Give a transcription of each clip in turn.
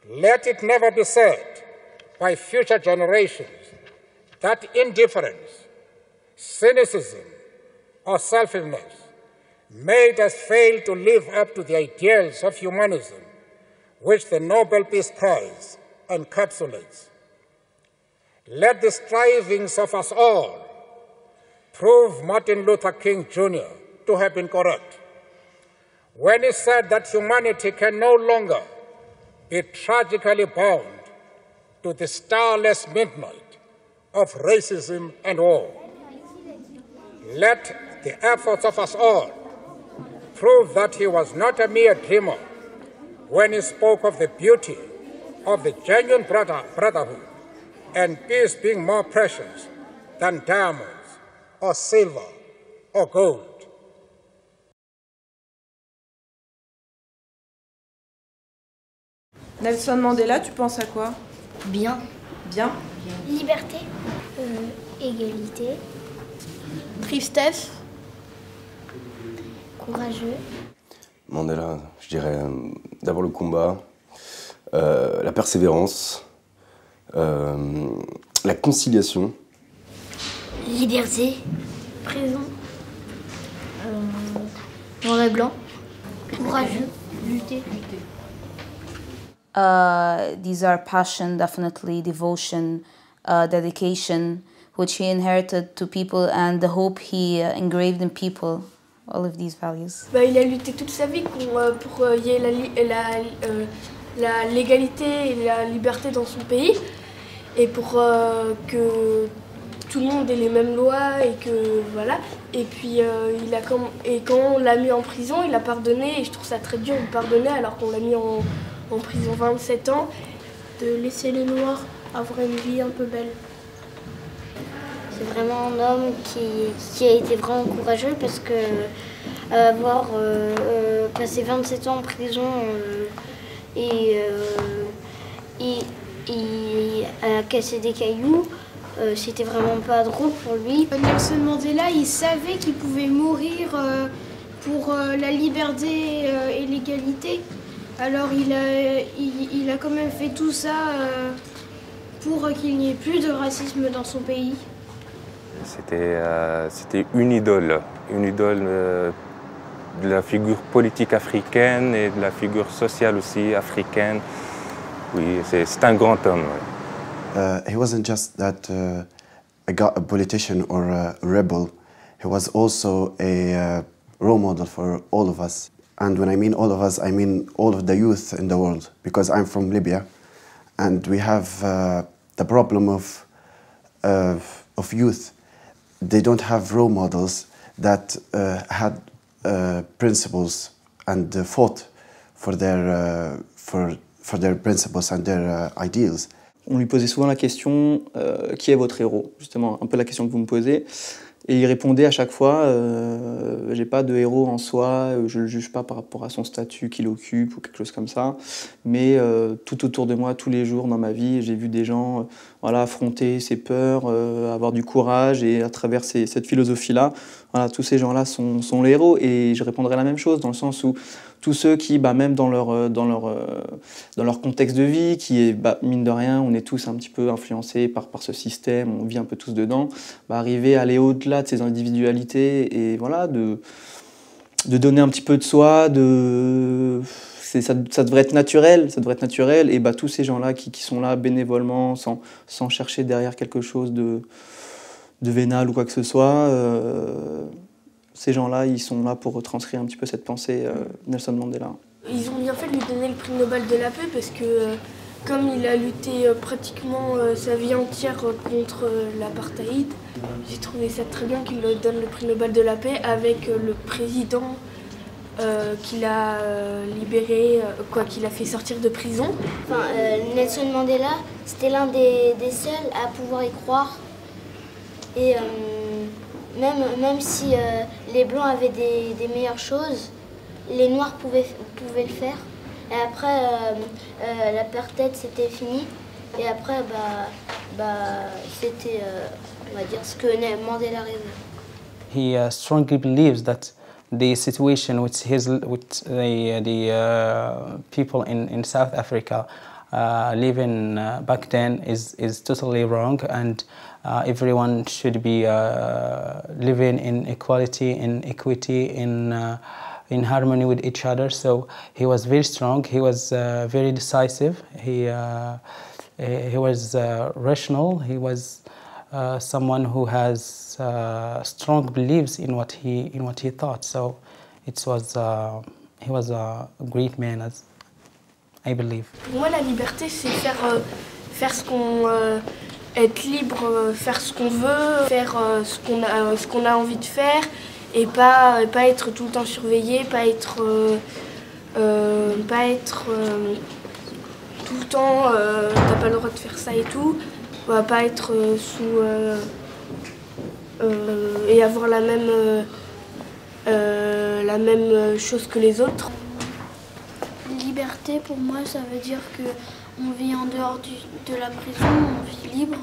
Let it never be said by future generations that indifference, cynicism, or selfishness made us fail to live up to the ideals of humanism which the Nobel Peace Prize encapsulates. Let the strivings of us all prove Martin Luther King Jr. to have been correct when he said that humanity can no longer be tragically bound to the starless midnight of racism and war. Let the efforts of us all prove that he was not a mere dreamer when he spoke of the beauty of the genuine brotherhood and peace being more precious than diamonds or silver or gold. Nelson Mandela, tu penses à quoi? Bien. Bien. Liberté. Égalité. Tristesse. Courageux. Mandela, je dirais d'abord le combat, la persévérance, la conciliation. Liberté. Présent. Noir et blanc. Courageux. Lutter. These are passion, definitely, devotion, dedication, which he inherited to people, and the hope he engraved in people, all of these values. Il a lutté toute sa vie pour qu'il y ait la légalité et la liberté dans son pays, et pour que tout le monde ait les mêmes lois, et que voilà. Et puis quand on l'a mis en prison, il a pardonné, et je trouve ça très dur de pardonner alors qu'on l'a mis en prison 27 ans. De laisser les Noirs avoir une vie un peu belle. C'est vraiment un homme qui a été vraiment courageux parce que avoir passé 27 ans en prison et à casser des cailloux, c'était vraiment pas drôle pour lui. Nelson Mandela, il savait qu'il pouvait mourir pour la liberté et l'égalité. Alors il a quand même fait tout ça pour qu'il n'y ait plus de racisme dans son pays. C'était une idole de la figure politique africaine et de la figure sociale aussi africaine. Oui, c'est un grand homme. He wasn't just that a politician or a rebel. He was also a role model for all of us. And when I mean all of us, I mean all of the youth in the world, because I'm from Libya, and we have the problem of youth. They don't have role models that had principles and fought for their principles and their ideals. On lui posait souvent la question qui est votre héros, justement, un peu la question que vous me posez. Et il répondait à chaque fois j'ai pas de héros en soi, je le juge pas par rapport à son statut qu'il occupe ou quelque chose comme ça, mais tout autour de moi, tous les jours dans ma vie, j'ai vu des gens voilà, affronter ses peurs, avoir du courage, et à travers cette philosophie-là, voilà, tous ces gens-là sont les héros. Et je répondrai la même chose dans le sens où tous ceux qui, même dans leur contexte de vie, qui est, mine de rien, on est tous un petit peu influencés par ce système, on vit un peu tous dedans, arriver à aller au-delà de ces individualités et voilà, de donner un petit peu de soi, ça devrait être naturel, et tous ces gens-là qui sont là bénévolement, sans chercher derrière quelque chose de vénal ou quoi que ce soit, ces gens-là, ils sont là pour retranscrire un petit peu cette pensée Nelson Mandela. Ils ont bien fait de lui donner le prix Nobel de la paix parce que comme il a lutté pratiquement sa vie entière contre l'apartheid, j'ai trouvé ça très bien qu'il donne le prix Nobel de la paix avec le président qu'il a libéré, qu'il a fait sortir de prison. Nelson Mandela, c'était l'un des seuls à pouvoir y croire. Et même si les Blancs avaient des meilleures choses, les Noirs pouvaient le faire. Et après, l'apartheid, c'était fini. Et après, c'était, on va dire, ce que Mandela rêvait. He strongly believes that the situation with the people in South Africa living back then is totally wrong, and everyone should be living in equality, in equity, in harmony with each other. So he was very strong. He was very decisive. He was rational. He was someone who has strong beliefs in what he thought. So he was a great man, as I believe. Pour moi, la liberté, c'est faire ce qu'on être libre, faire ce qu'on veut, faire ce qu'on a envie de faire, et pas être tout le temps surveillé, pas être tout le temps t'as pas le droit de faire ça et tout, pas être sous et avoir la même chose que les autres. Liberté, pour moi, ça veut dire qu'on vit en dehors de la prison, on vit libre,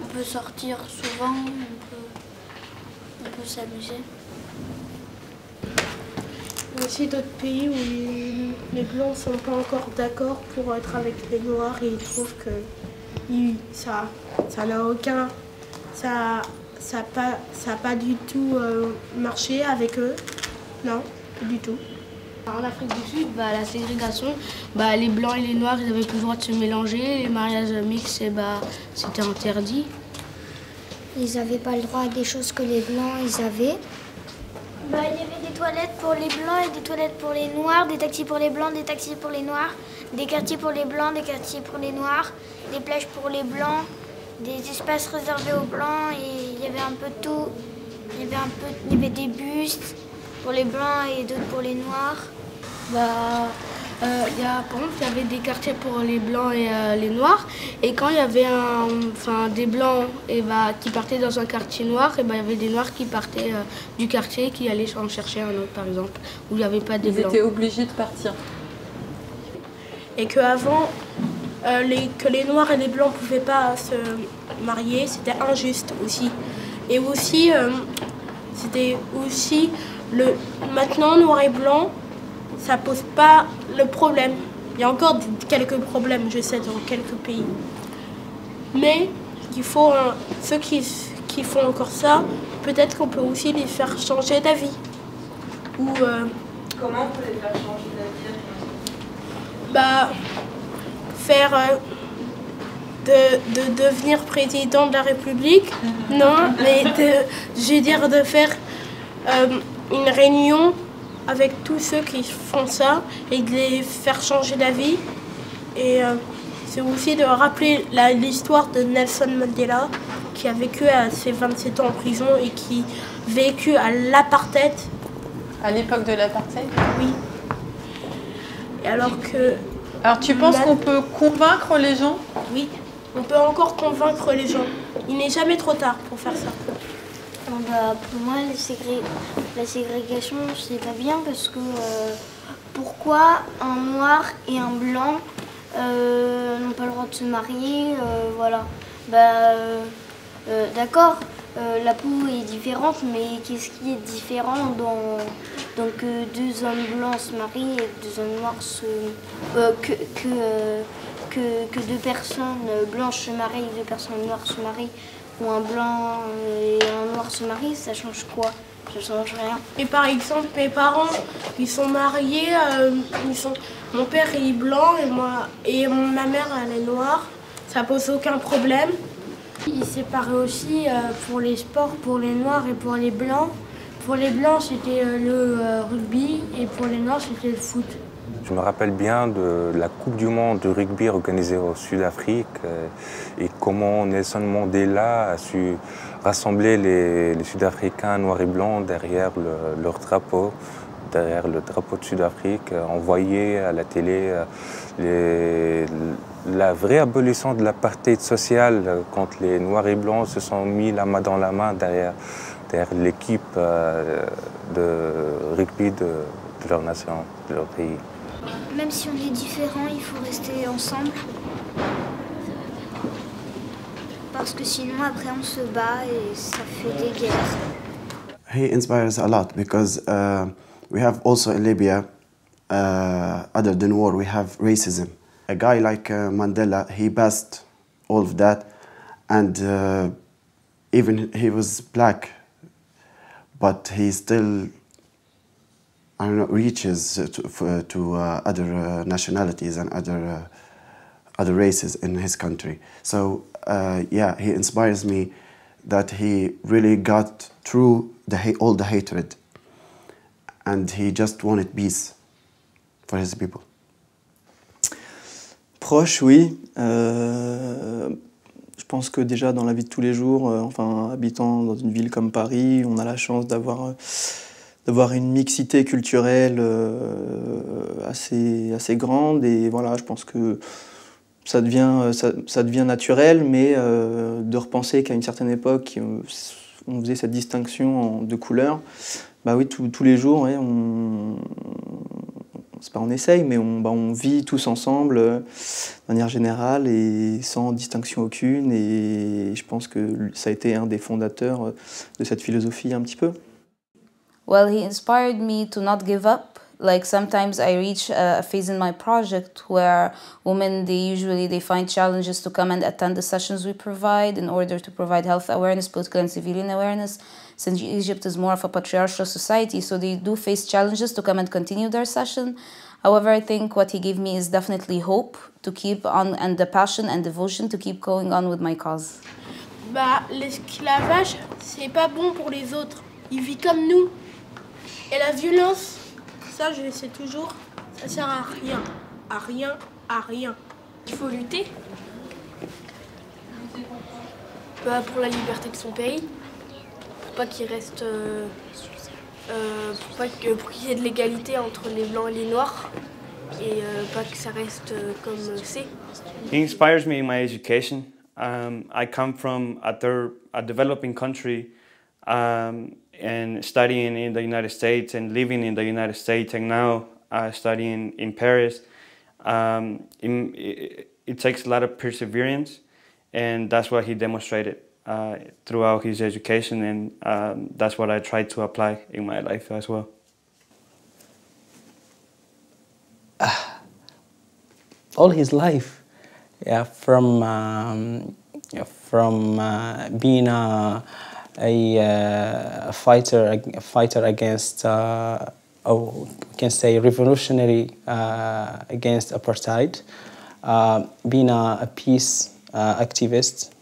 on peut sortir souvent, on peut s'amuser. Il y a aussi d'autres pays où les Blancs ne sont pas encore d'accord pour être avec les Noirs et ils trouvent que ça n'a aucun... Ça n'a pas du tout marché avec eux. Non, pas du tout. En Afrique du Sud, la ségrégation, les Blancs et les Noirs, ils n'avaient plus le droit de se mélanger. Les mariages mixtes, c'était interdit. Ils n'avaient pas le droit à des choses que les Blancs, ils avaient. Il y avait des toilettes pour les Blancs et des toilettes pour les Noirs, des taxis pour les Blancs, des taxis pour les Noirs, des quartiers pour les Blancs, des quartiers pour les Noirs, des plages pour les Blancs, des espaces réservés aux Blancs, et il y avait un peu de tout. Il y avait des bustes pour les Blancs et d'autres pour les Noirs. Par exemple, il y avait des quartiers pour les Blancs et les Noirs, et quand il y avait des Blancs qui partaient dans un quartier noir, il y avait des Noirs qui partaient du quartier, qui allaient en chercher un autre, par exemple, où il n'y avait pas des Blancs. Ils étaient obligés de partir. Et qu'avant, que les Noirs et les Blancs ne pouvaient pas se marier, c'était injuste aussi. Et aussi, maintenant, Noir et Blanc, ça pose pas le problème. Il y a encore quelques problèmes, je sais, dans quelques pays. Mais il faut, ceux qui font encore ça, peut-être qu'on peut aussi les faire changer d'avis. Comment on peut les faire changer d'avis? Faire de devenir président de la République, non, mais de faire une réunion avec tous ceux qui font ça et de les faire changer d'avis. Et c'est aussi de rappeler l'histoire de Nelson Mandela, qui a vécu à ses 27 ans en prison et qui vécu à l'apartheid. À l'époque de l'apartheid? Oui. Et alors tu penses qu'on peut convaincre les gens? Oui, on peut encore convaincre les gens. Il n'est jamais trop tard pour faire ça. Pour moi, la ségrégation, c'est pas bien parce que pourquoi un noir et un blanc n'ont pas le droit de se marier, voilà. D'accord, la peau est différente, mais qu'est-ce qui est différent donc deux hommes blancs se marient et deux hommes noirs que deux personnes blanches se marient et deux personnes noires se marient, ou un blanc et un noir se marient, ça change quoi? Ça change rien. Et par exemple, mes parents, ils sont mariés, mon père est blanc et ma mère elle est noire, ça pose aucun problème. Ils séparaient aussi pour les sports, pour les noirs et pour les blancs. Pour les blancs, c'était le rugby et pour les noirs, c'était le foot. Je me rappelle bien de la Coupe du Monde de rugby organisée au Sud-Afrique et comment Nelson Mandela a su rassembler les Sud-Africains noirs et blancs derrière leur drapeau, derrière le drapeau de Sud-Afrique. On voyait à la télé la vraie abolition de l'apartheid social quand les noirs et blancs se sont mis la main dans la main derrière l'équipe de rugby de leur nation, de leur pays. Même si on est différents, il faut rester ensemble. Parce que sinon, après, on se bat et ça fait des guerres. He inspires a lot because we have also in Libya other than war, we have racism. A guy like Mandela, he passed all of that, and even he was black, but he still, I don't know, reaches to other nationalities and other races in his country. So yeah, he inspires me that he really got through all the hatred, and he just wanted peace for his people. Proche, oui. Je pense que déjà dans la vie de tous les jours, enfin habitant dans une ville comme Paris, on a la chance d'avoir une mixité culturelle assez grande, et voilà, je pense que ça devient naturel, mais de repenser qu'à une certaine époque, on faisait cette distinction de couleurs, bah oui, tous les jours, ouais, c'est pas on essaye, mais on vit tous ensemble de manière générale et sans distinction aucune, et je pense que ça a été un des fondateurs de cette philosophie un petit peu. Well, he inspired me to not give up. Like sometimes I reach a phase in my project where women, they find challenges to come and attend the sessions we provide in order to provide health awareness, political and civilian awareness. Since Egypt is more of a patriarchal society, so they do face challenges to come and continue their session. However, I think what he gave me is definitely hope to keep on, and the passion and devotion to keep going on with my cause. Bah, l'esclavage, c'est pas bon pour les autres. Ils vivent comme nous. Et la violence, ça je le sais toujours, ça sert à rien. À rien, à rien. Il faut lutter. Bah, pour la liberté de son pays. Pour pas qu'il reste... pour qu'il y ait de l'égalité entre les blancs et les noirs. Et pas que ça reste comme c'est. He inspires me in my education. I come from a developing country. And studying in the United States and living in the United States, and now studying in Paris, it takes a lot of perseverance, and that's what he demonstrated throughout his education, and that's what I try to apply in my life as well. All his life, yeah, from being a fighter against, we can say revolutionary against apartheid, being a peace activist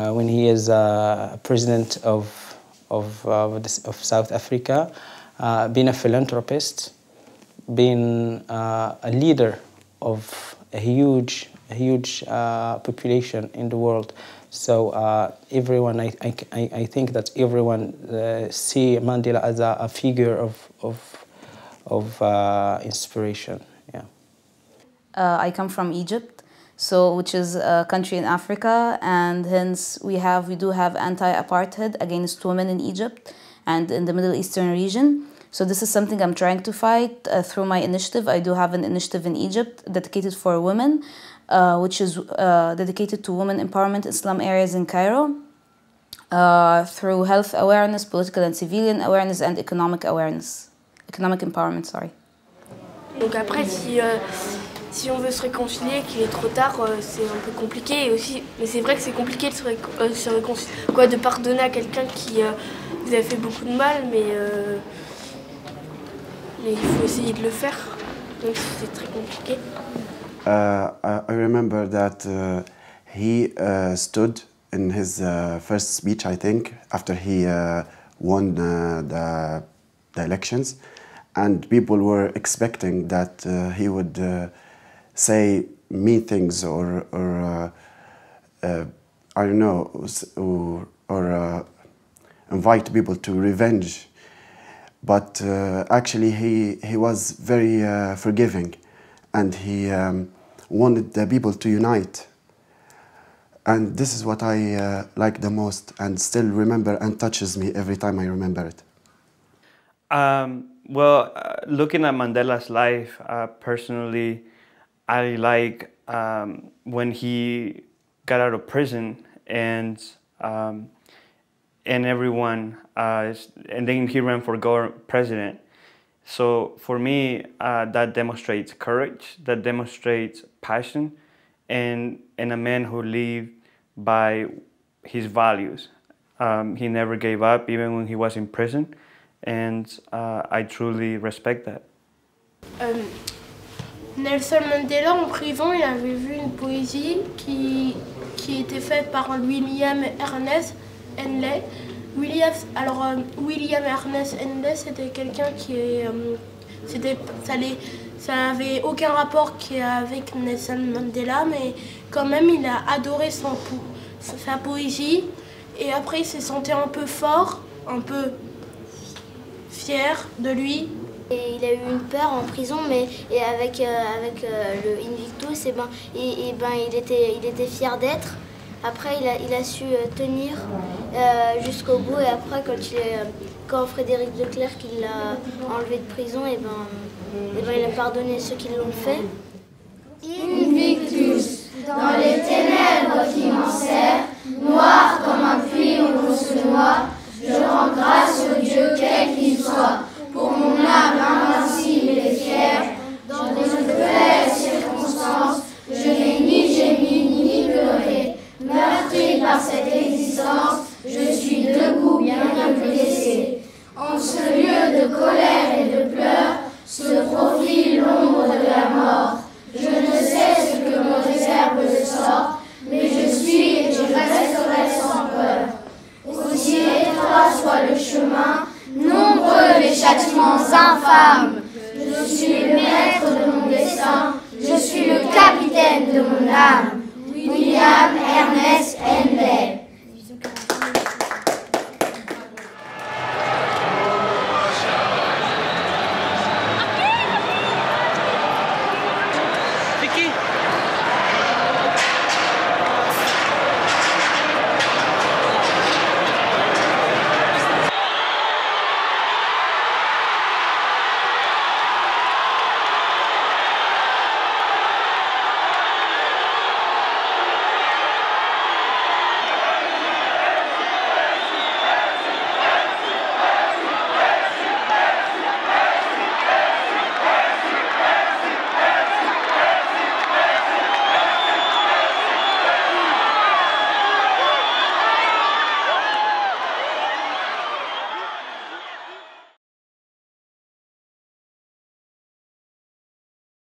when he is president of South Africa, being a philanthropist, being a leader of a huge population in the world. So everyone, I think that everyone see Mandela as a figure of inspiration. Yeah. I come from Egypt, which is a country in Africa, and hence we do have anti-apartheid against women in Egypt and in the Middle Eastern region. So this is something I'm trying to fight through my initiative. I do have an initiative in Egypt dedicated for women, which is dedicated to women empowerment in slum areas in Cairo, through health awareness, political and civilian awareness, and economic empowerment, sorry. Donc après, si on veut se réconcilier, qu'il est trop tard, c'est un peu compliqué aussi. Mais c'est vrai que c'est compliqué de se réconcilier, de pardonner à quelqu'un qui vous a fait beaucoup de mal, mais il faut essayer de le faire, même si c'est très compliqué. I remember that he stood in his first speech, I think, after he won the elections, and people were expecting that he would say mean things or I don't know, or invite people to revenge. But actually he was very forgiving, and he wanted the people to unite. And this is what I like the most, and still remember, and touches me every time I remember it. Well, looking at Mandela's life, personally, I like when he got out of prison and everyone, and then he ran for president. So for me, that demonstrates courage, that demonstrates passion, and a man who lived by his values. He never gave up, even when he was in prison, and I truly respect that. Nelson Mandela, en prison, il avait vu une poésie qui était faite par William Ernest Henley. William Ernest Henley, c'était quelqu'un ça n'avait aucun rapport avec Nelson Mandela, mais quand même, il a adoré sa poésie. Et après, il s'est senti un peu fort, un peu fier de lui. Et il a eu une peur en prison, mais avec le Invictus, il était fier d'être. Après, il a su tenir jusqu'au bout. Et après, quand Frédéric Leclerc l'a enlevé de prison, il a pardonné ceux qui l'ont fait. Invictus.